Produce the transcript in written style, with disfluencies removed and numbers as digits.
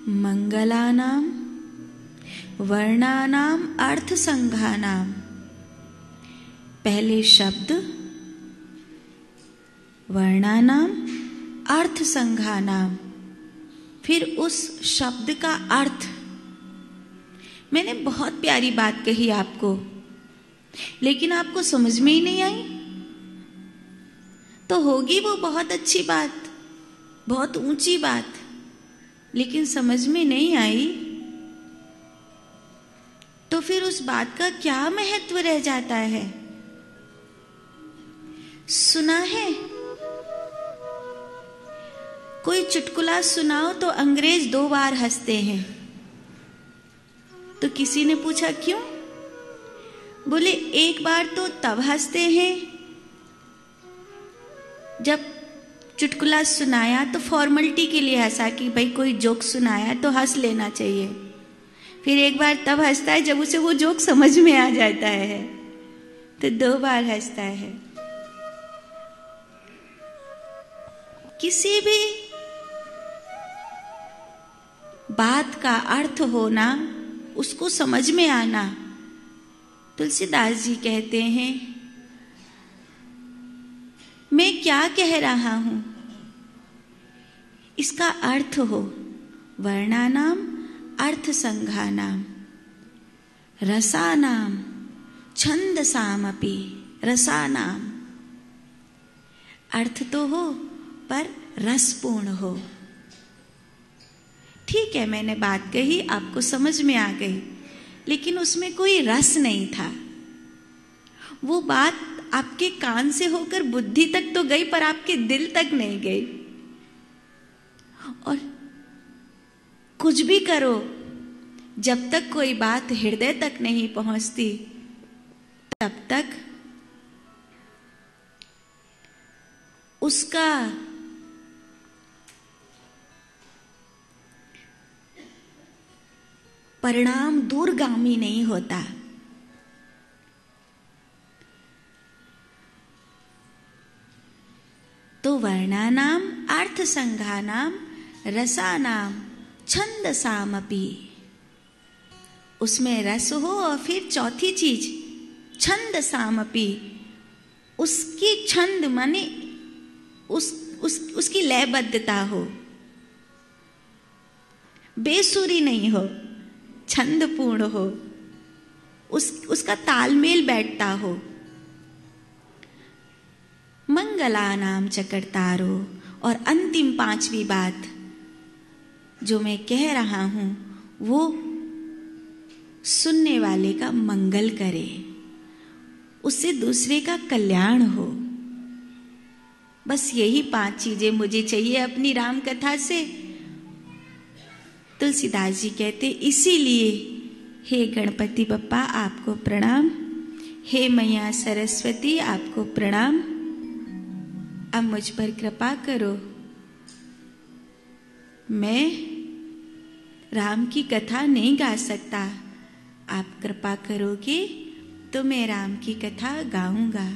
मंगलानां वर्णानां अर्थसंघानां। पहले शब्द वर्णानां अर्थसंघानां, फिर उस शब्द का अर्थ। मैंने बहुत प्यारी बात कही आपको, लेकिन आपको समझ में ही नहीं आई। तो होगी वो बहुत अच्छी बात, बहुत ऊंची बात, लेकिन समझ में नहीं आई तो फिर उस बात का क्या महत्व रह जाता है। सुना है कोई चुटकुला सुनाओ तो अंग्रेज 2 बार हंसते हैं। तो किसी ने पूछा क्यों? बोले 1 बार तो तब हंसते हैं जब चुटकुला सुनाया तो फॉर्मेलिटी के लिए हंसा कि भाई कोई जोक सुनाया तो हंस लेना चाहिए। फिर 1 बार तब हंसता है जब उसे वो जोक समझ में आ जाता है, तो 2 बार हंसता है। किसी भी बात का अर्थ होना, उसको समझ में आना। तुलसीदास जी कहते हैं मैं क्या कह रहा हूं इसका अर्थ हो। वर्णानां अर्थसंघानां रसानां छंदसामपि। रसानां अर्थ तो हो पर रसपूर्ण हो। ठीक है, मैंने बात कही, आपको समझ में आ गई, लेकिन उसमें कोई रस नहीं था। वो बात आपके कान से होकर बुद्धि तक तो गई, पर आपके दिल तक नहीं गई। और कुछ भी करो, जब तक कोई बात हृदय तक नहीं पहुंचती, तब तक उसका परिणाम दूरगामी नहीं होता। तो वर्णानां अर्थसंघानां रसानां छंदसामपि। उसमें रस हो, और फिर चौथी चीज छंदसामपि। उसकी छंद माने उसकी लयबद्धता हो, बेसुरी नहीं हो, छंदपूर्ण हो, उसका तालमेल बैठता हो। मंगलानाम च कर्तारो। और अंतिम 5वीं बात जो मैं कह रहा हूं, वो सुनने वाले का मंगल करे, उससे दूसरे का कल्याण हो। बस यही 5 चीजें मुझे चाहिए अपनी राम कथा से। तुलसीदास जी कहते इसीलिए हे गणपति बप्पा आपको प्रणाम, हे मैया सरस्वती आपको प्रणाम। अब मुझ पर कृपा करो, मैं राम की कथा नहीं गा सकता, आप कृपा करोगे तो मैं राम की कथा गाऊंगा।